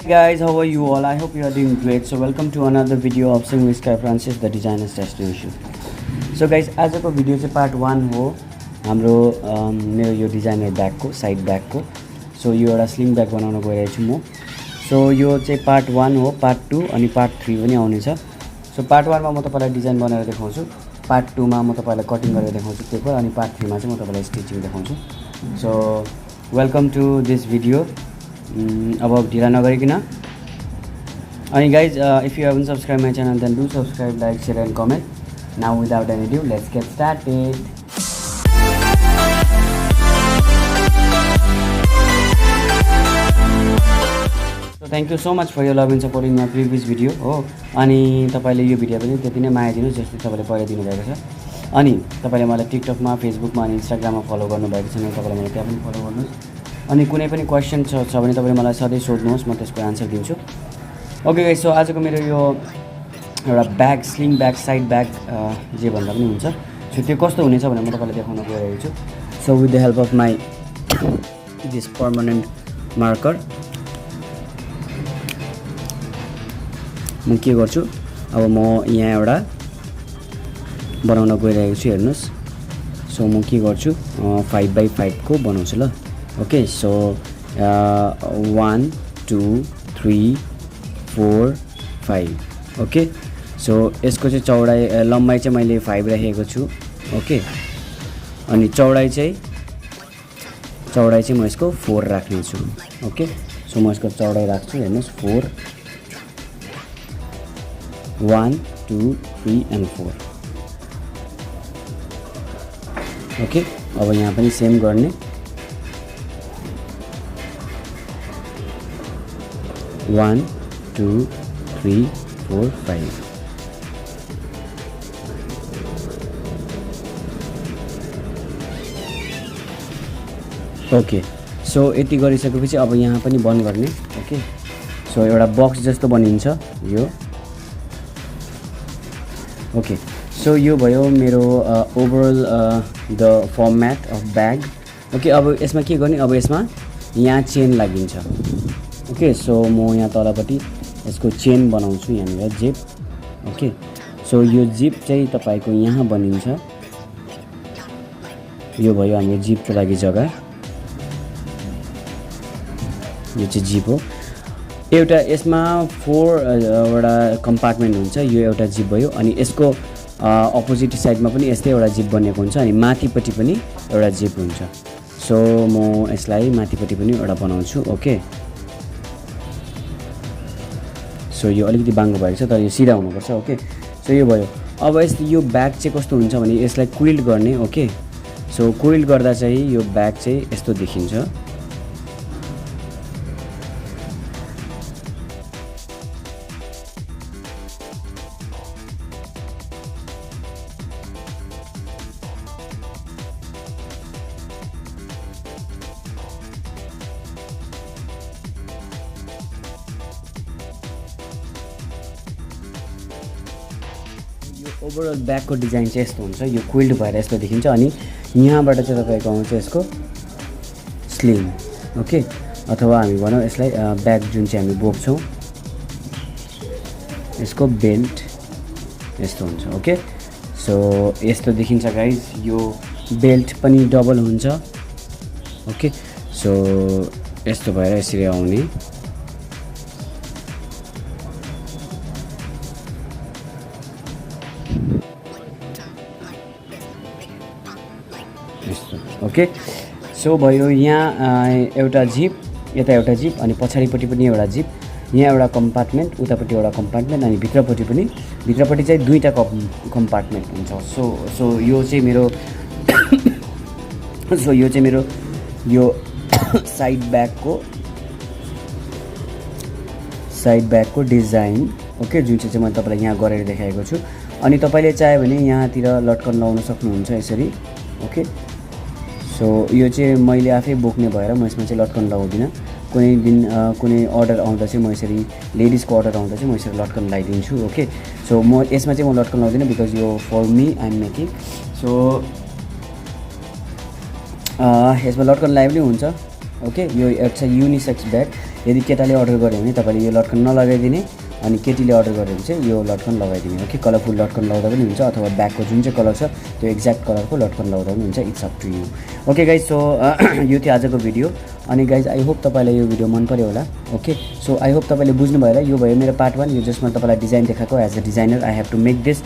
Guys, how are you all? I hope you are doing great. So welcome to another video of Sing with Sky Francis, the designer's destination. So guys, आजको video चाहिँ part 1 हो हाम्रो मेरो यो designer ब्यागको side ब्यागको. So यो एउटा स्लिङ ब्याग बनाउन गइरहेको छु म. सो यो चाहिँ पार्ट 1 हो. पार्ट 2 अनि पार्ट 3 पनि आउनेछ. सो पार्ट 1 मा म तपाईलाई डिजाइन बनाएर देखाउँछु. पार्ट 2 मा म तपाईलाई कटिङ गरेर देखाउँछु पेपर अनि पार्ट 3 मा चाहिँ म तपाईलाई स्टिचिङ देखाउँछु. So welcome to this video. अब ढिला नगरिकन अनि guys, if you haven't subscribed my channel then do subscribe, like, share and comment. Now without any ado, let's get started. So thank you so much for your love and support in my previous video. हो अनि तपाईले यो video पनि त्यति नै माया दिनुस् जस्तै तपाईले पहिला दिनु भएको छ. अनि तपाईले मलाई टिकटकमा, फेसबुकमा अनि इन्स्टाग्राममा फलो गर्नु भएको छ भने तपाईले मलाई त्यहाँ पनि फलो गर्नुस्. अनि कुनै पनि क्वेशन छ भने तपाईले मलाई सधैँ सोध्नुहोस्, म त्यसको आन्सर दिन्छु. ओके गाइस, सो आजको मेरो यो एउटा bag, sling bag, side bag जे भन्दा पनि हुन्छ. सो त्यो कस्तो हुनेछ भनेर म तपाईलाई देखाउन गइरहेको छु. So with the help of my this permanent marker म के गर्छु, अब म यहाँ एउटा बनाउन गइरहेको छु. हेर्नुहोस्, सो म के गर्छु 5x5 को बनाउँछु ल. Okay, so 1 2 3 4 5. ओके, सो यसको चाहिँ चौडाइ लम्बाइ चाहिँ मैले 5 राखेको छु. ओके, अनि चौडाइ चाहिँ म यसको 4 राख्ने छु. ओके, सो म यसको चौडाइ राख्छु. हेर्नुहोस् 4 1 2 3 and 4. ओके, अब यहाँ पनि सेम गर्ने. 1 2 3 4 5. ओके, सो यति गरिसकेपछि अब यहाँ पनि बन्द गर्ने. ओके, सो एउटा बक्स जस्तो बनिन्छ यो. ओके, सो यो भयो मेरो overall the format of bag. Okay, अब यसमा के गर्ने, अब यसमा यहाँ चेन लागिन्छ. ओके, सो म यहाँ तलपट्टि यसको चेन बनाउँछु यहाँनिर जिप. ओके, सो यो जिप चाहिँ तपाईको यहाँ बनिन्छ. यो भयो हाम्रो जिपको लागि जग्गा. यो चाहिँ जिप हो. एउटा यसमा 4 वटा कम्पार्टमेन्ट हुन्छ. यो एउटा जिप भयो अनि यसको अपोजिट साइडमा पनि यस्तै एउटा जिप बनेको हुन्छ अनि माथिपट्टि पनि एउटा जिप हुन्छ. सो म यसलाई माथिपट्टि पनि एउटा बनाउँछु. ओके, सो यो अलिकति बाङ्गो भएको छ तर यो सिधा हुनुपर्छ. ओके, सो यो भयो. अब यो ब्याग चाहिँ कस्तो हुन्छ भने यसलाई क्विल्ट गर्ने. ओके, सो क्विल्ट गर्दा चाहिँ यो ब्याग चाहिँ यस्तो देखिन्छ. ओभरअल ब्यागको डिजाइन चाहिँ यस्तो हुन्छ. यो क्विल्ट भएर यस्तो देखिन्छ अनि यहाँबाट चाहिँ तपाईँको आउँछ यसको स्लिङ. ओके, अथवा हामी भनौँ यसलाई ब्याग जुन चाहिँ हामी बोक्छौँ यसको बेल्ट यस्तो हुन्छ. ओके, सो यस्तो देखिन्छ गाइज. यो बेल्ट पनि डबल हुन्छ. ओके, सो यस्तो भएर यसरी आउने. ओके, सो भयो यहाँ एउटा जिप, यता एउटा जिप अनि पछाडिपट्टि पनि एउटा जिप. यहाँ एउटा कम्पार्टमेन्ट, उतापट्टि एउटा कम्पार्टमेन्ट अनि भित्रपट्टि चाहिँ दुईवटा कम्पार्टमेन्ट हुन्छ. सो यो चाहिँ मेरो यो साइड ब्यागको डिजाइन. ओके, जुन चाहिँ मैले तपाईँलाई यहाँ गरेर देखाएको छु. अनि तपाईँले चाह्यो भने यहाँतिर लटकन लगाउन सक्नुहुन्छ यसरी. ओके, सो यो चाहिँ मैले आफै बोक्ने भएर म यसमा चाहिँ लटकन लगाउँदिनँ. कुनै दिन कुनै अर्डर आउँदा चाहिँ म यसरी लेडिजको अर्डर आउँदा चाहिँ म यसरी लटकन लगाइदिन्छु. ओके, सो म यसमा चाहिँ म लटकन लगाउँदिनँ बिकज यो for me I am making. So यसमा लटकन लगाए पनि हुन्छ. ओके, यो इट्स अ युनिसेक्स ब्याग. यदि केटाले अर्डर गर्यो भने तपाईँले यो लटकन नलगाइदिने अनि केटीले अर्डर गर्यो भने चाहिँ यो लटकन लगाइदिने ओके कलरफुल लटकन लगाउँदा पनि हुन्छ अथवा ब्याकको जुन चाहिँ कलर छ त्यो एक्ज्याक्ट कलरको लटकन लगाउँदा पनि हुन्छ it's up to you okay guys so यो थियो आजको भिडियो अनि गाइज आई होप तपाईँलाई यो भिडियो मन पऱ्यो होला ओके सो आई होप तपाईँले बुझ्नुभयो होला यो भयो मेरो पार्ट 1 यो जसमा तपाईँलाई डिजाइन देखाएको as a designer I have to make this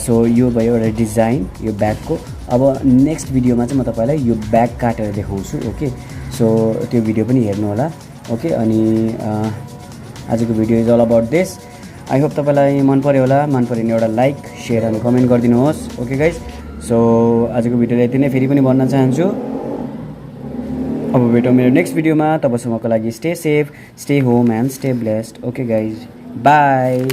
so यो भयो एउटा डिजाइन यो ब्यागको अब नेक्स्ट भिडियोमा चाहिँ म तपाईँलाई यो ब्याग काटेर देखाउँछु ओके सो त्यो भिडियो पनि हेर्नु होला ओके अनि आजको video is all about this I hope तपाईँलाई मन पऱ्यो होला मन पऱ्यो भने एउटा लाइक सेयर अनि कमेन्ट गरिदिनुहोस् ओके गाइज सो आजको भिडियोलाई यति नै फेरि पनि भन्न चाहन्छु अब भेटौँ मेरो नेक्स्ट भिडियोमा तबसम्मको लागि stay safe stay home and stay blessed okay guys by